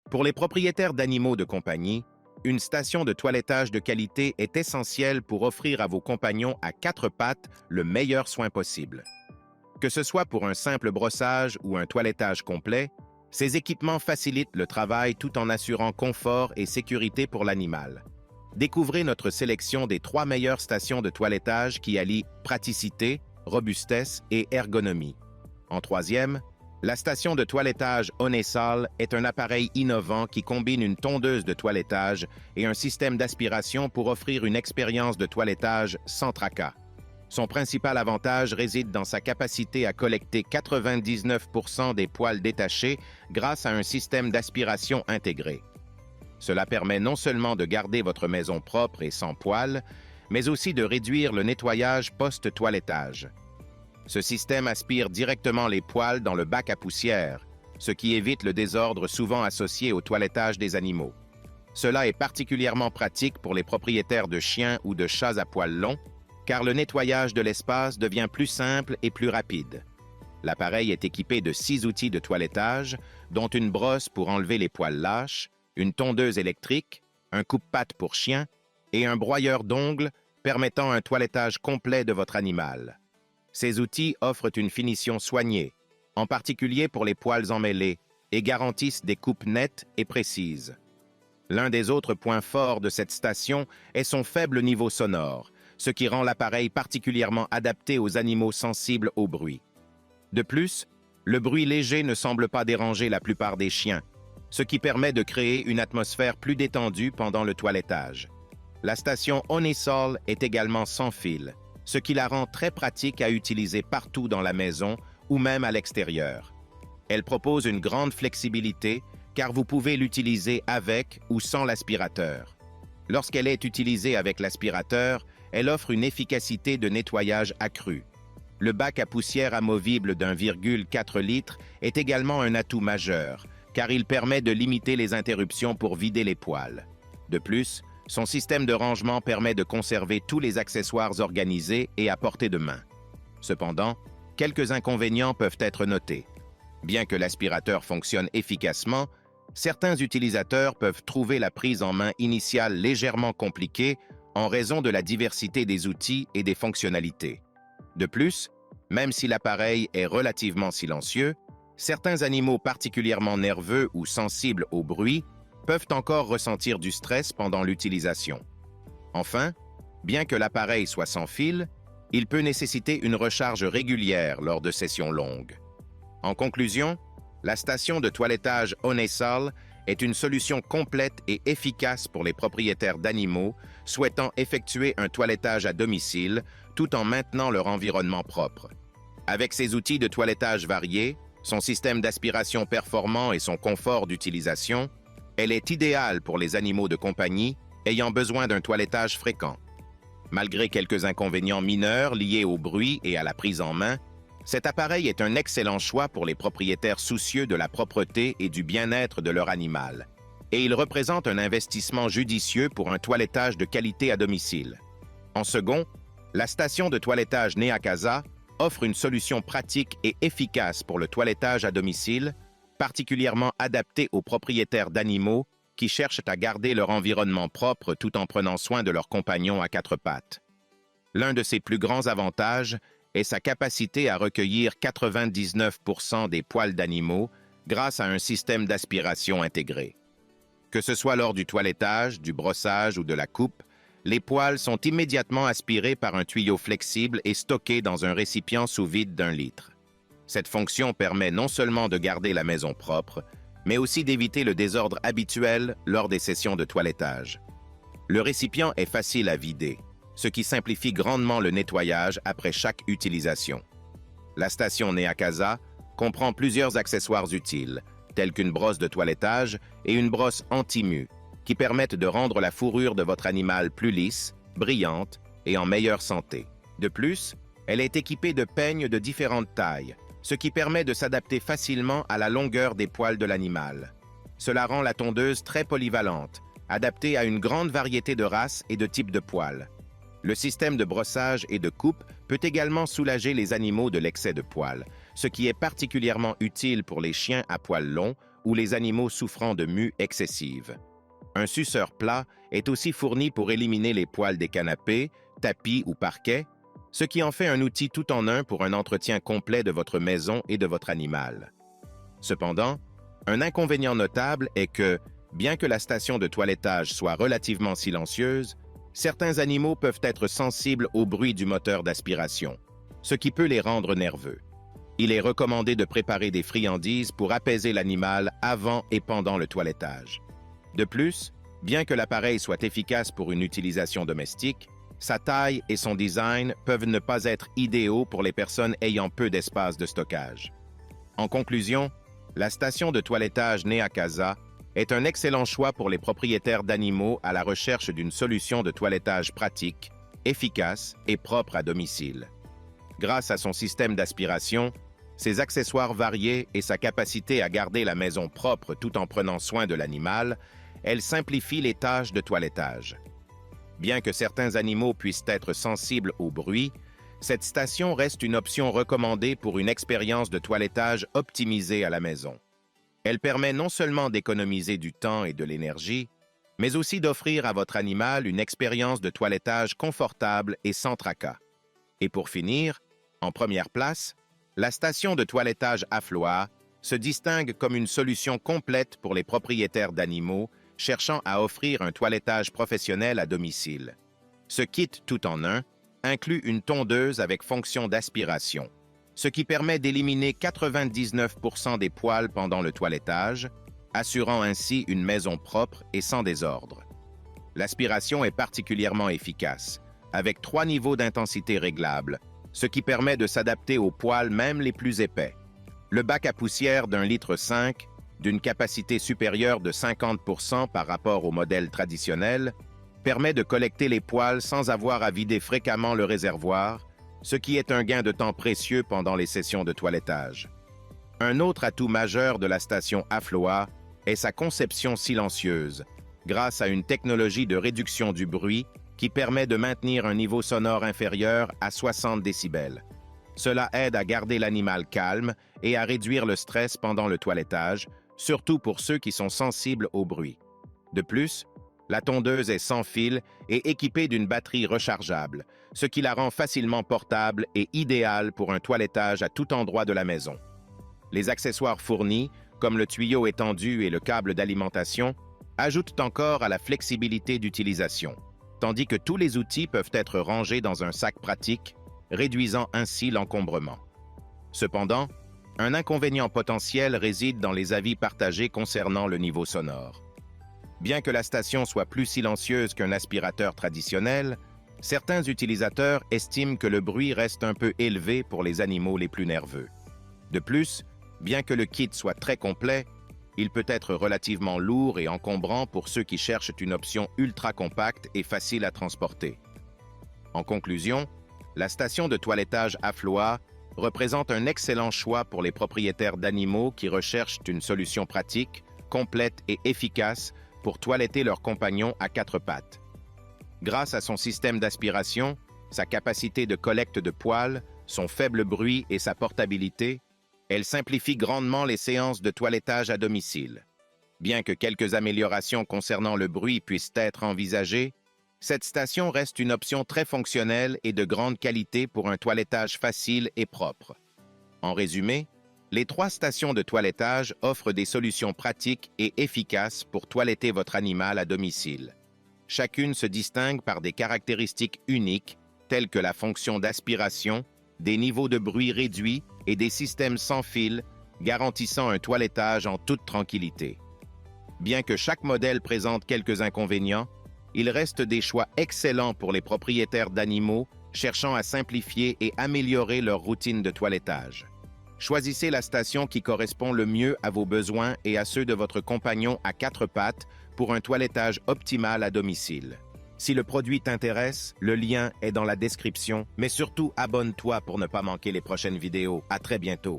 Pour les propriétaires d'animaux de compagnie, une station de toilettage de qualité est essentielle pour offrir à vos compagnons à quatre pattes le meilleur soin possible. Que ce soit pour un simple brossage ou un toilettage complet, ces équipements facilitent le travail tout en assurant confort et sécurité pour l'animal. Découvrez notre sélection des 3 meilleures stations de toilettage qui allient praticité, robustesse et ergonomie. En troisième, la station de toilettage Onesal est un appareil innovant qui combine une tondeuse de toilettage et un système d'aspiration pour offrir une expérience de toilettage sans tracas. Son principal avantage réside dans sa capacité à collecter 99% des poils détachés grâce à un système d'aspiration intégré. Cela permet non seulement de garder votre maison propre et sans poils, mais aussi de réduire le nettoyage post-toilettage. Ce système aspire directement les poils dans le bac à poussière, ce qui évite le désordre souvent associé au toilettage des animaux. Cela est particulièrement pratique pour les propriétaires de chiens ou de chats à poils longs, car le nettoyage de l'espace devient plus simple et plus rapide. L'appareil est équipé de 6 outils de toilettage, dont une brosse pour enlever les poils lâches, une tondeuse électrique, un coupe-pattes pour chien et un broyeur d'ongles permettant un toilettage complet de votre animal. Ces outils offrent une finition soignée, en particulier pour les poils emmêlés, et garantissent des coupes nettes et précises. L'un des autres points forts de cette station est son faible niveau sonore, ce qui rend l'appareil particulièrement adapté aux animaux sensibles au bruit. De plus, le bruit léger ne semble pas déranger la plupart des chiens, ce qui permet de créer une atmosphère plus détendue pendant le toilettage. La station Onesal est également sans fil, ce qui la rend très pratique à utiliser partout dans la maison ou même à l'extérieur. Elle propose une grande flexibilité car vous pouvez l'utiliser avec ou sans l'aspirateur. Lorsqu'elle est utilisée avec l'aspirateur, elle offre une efficacité de nettoyage accrue. Le bac à poussière amovible d'1,4 litre est également un atout majeur, car il permet de limiter les interruptions pour vider les poils. De plus, son système de rangement permet de conserver tous les accessoires organisés et à portée de main. Cependant, quelques inconvénients peuvent être notés. Bien que l'aspirateur fonctionne efficacement, certains utilisateurs peuvent trouver la prise en main initiale légèrement compliquée en raison de la diversité des outils et des fonctionnalités. De plus, même si l'appareil est relativement silencieux, certains animaux particulièrement nerveux ou sensibles au bruit peuvent encore ressentir du stress pendant l'utilisation. Enfin, bien que l'appareil soit sans fil, il peut nécessiter une recharge régulière lors de sessions longues. En conclusion, la station de toilettage Onesal est une solution complète et efficace pour les propriétaires d'animaux souhaitant effectuer un toilettage à domicile tout en maintenant leur environnement propre. Avec ses outils de toilettage variés, son système d'aspiration performant et son confort d'utilisation, elle est idéale pour les animaux de compagnie ayant besoin d'un toilettage fréquent. Malgré quelques inconvénients mineurs liés au bruit et à la prise en main, cet appareil est un excellent choix pour les propriétaires soucieux de la propreté et du bien-être de leur animal, et il représente un investissement judicieux pour un toilettage de qualité à domicile. En second, la station de toilettage Neacasa offre une solution pratique et efficace pour le toilettage à domicile, particulièrement adaptée aux propriétaires d'animaux qui cherchent à garder leur environnement propre tout en prenant soin de leurs compagnons à quatre pattes. L'un de ses plus grands avantages est sa capacité à recueillir 99% des poils d'animaux grâce à un système d'aspiration intégré. Que ce soit lors du toilettage, du brossage ou de la coupe, les poils sont immédiatement aspirés par un tuyau flexible et stockés dans un récipient sous vide d'1 litre. Cette fonction permet non seulement de garder la maison propre, mais aussi d'éviter le désordre habituel lors des sessions de toilettage. Le récipient est facile à vider, ce qui simplifie grandement le nettoyage après chaque utilisation. La station Neacasa comprend plusieurs accessoires utiles, tels qu'une brosse de toilettage et une brosse anti-mue, qui permettent de rendre la fourrure de votre animal plus lisse, brillante et en meilleure santé. De plus, elle est équipée de peignes de différentes tailles, ce qui permet de s'adapter facilement à la longueur des poils de l'animal. Cela rend la tondeuse très polyvalente, adaptée à une grande variété de races et de types de poils. Le système de brossage et de coupe peut également soulager les animaux de l'excès de poils, ce qui est particulièrement utile pour les chiens à poils longs ou les animaux souffrant de mues excessives. Un suceur plat est aussi fourni pour éliminer les poils des canapés, tapis ou parquets, ce qui en fait un outil tout en un pour un entretien complet de votre maison et de votre animal. Cependant, un inconvénient notable est que, bien que la station de toilettage soit relativement silencieuse, certains animaux peuvent être sensibles au bruit du moteur d'aspiration, ce qui peut les rendre nerveux. Il est recommandé de préparer des friandises pour apaiser l'animal avant et pendant le toilettage. De plus, bien que l'appareil soit efficace pour une utilisation domestique, sa taille et son design peuvent ne pas être idéaux pour les personnes ayant peu d'espace de stockage. En conclusion, la station de toilettage Neacasa est un excellent choix pour les propriétaires d'animaux à la recherche d'une solution de toilettage pratique, efficace et propre à domicile. Grâce à son système d'aspiration, ses accessoires variés et sa capacité à garder la maison propre tout en prenant soin de l'animal, elle simplifie les tâches de toilettage. Bien que certains animaux puissent être sensibles au bruit, cette station reste une option recommandée pour une expérience de toilettage optimisée à la maison. Elle permet non seulement d'économiser du temps et de l'énergie, mais aussi d'offrir à votre animal une expérience de toilettage confortable et sans tracas. Et pour finir, en première place, la station de toilettage Afloa se distingue comme une solution complète pour les propriétaires d'animaux cherchant à offrir un toilettage professionnel à domicile. Ce kit tout en un inclut une tondeuse avec fonction d'aspiration, ce qui permet d'éliminer 99% des poils pendant le toilettage, assurant ainsi une maison propre et sans désordre. L'aspiration est particulièrement efficace, avec 3 niveaux d'intensité réglables, ce qui permet de s'adapter aux poils même les plus épais. Le bac à poussière d'1,5 litre, d'une capacité supérieure de 50% par rapport au modèle traditionnel, permet de collecter les poils sans avoir à vider fréquemment le réservoir, ce qui est un gain de temps précieux pendant les sessions de toilettage. Un autre atout majeur de la station Afloa est sa conception silencieuse, grâce à une technologie de réduction du bruit qui permet de maintenir un niveau sonore inférieur à 60 décibels. Cela aide à garder l'animal calme et à réduire le stress pendant le toilettage, surtout pour ceux qui sont sensibles au bruit. De plus, la tondeuse est sans fil et équipée d'une batterie rechargeable, ce qui la rend facilement portable et idéale pour un toilettage à tout endroit de la maison. Les accessoires fournis, comme le tuyau étendu et le câble d'alimentation, ajoutent encore à la flexibilité d'utilisation, tandis que tous les outils peuvent être rangés dans un sac pratique, réduisant ainsi l'encombrement. Cependant, un inconvénient potentiel réside dans les avis partagés concernant le niveau sonore. Bien que la station soit plus silencieuse qu'un aspirateur traditionnel, certains utilisateurs estiment que le bruit reste un peu élevé pour les animaux les plus nerveux. De plus, bien que le kit soit très complet, il peut être relativement lourd et encombrant pour ceux qui cherchent une option ultra compacte et facile à transporter. En conclusion, la station de toilettage Afloa représente un excellent choix pour les propriétaires d'animaux qui recherchent une solution pratique, complète et efficace pour toiletter leurs compagnons à 4 pattes. Grâce à son système d'aspiration, sa capacité de collecte de poils, son faible bruit et sa portabilité, elle simplifie grandement les séances de toilettage à domicile. Bien que quelques améliorations concernant le bruit puissent être envisagées, cette station reste une option très fonctionnelle et de grande qualité pour un toilettage facile et propre. En résumé, les 3 stations de toilettage offrent des solutions pratiques et efficaces pour toiletter votre animal à domicile. Chacune se distingue par des caractéristiques uniques, telles que la fonction d'aspiration, des niveaux de bruit réduits et des systèmes sans fil, garantissant un toilettage en toute tranquillité. Bien que chaque modèle présente quelques inconvénients, il reste des choix excellents pour les propriétaires d'animaux cherchant à simplifier et améliorer leur routine de toilettage. Choisissez la station qui correspond le mieux à vos besoins et à ceux de votre compagnon à 4 pattes pour un toilettage optimal à domicile. Si le produit t'intéresse, le lien est dans la description, mais surtout abonne-toi pour ne pas manquer les prochaines vidéos. À très bientôt.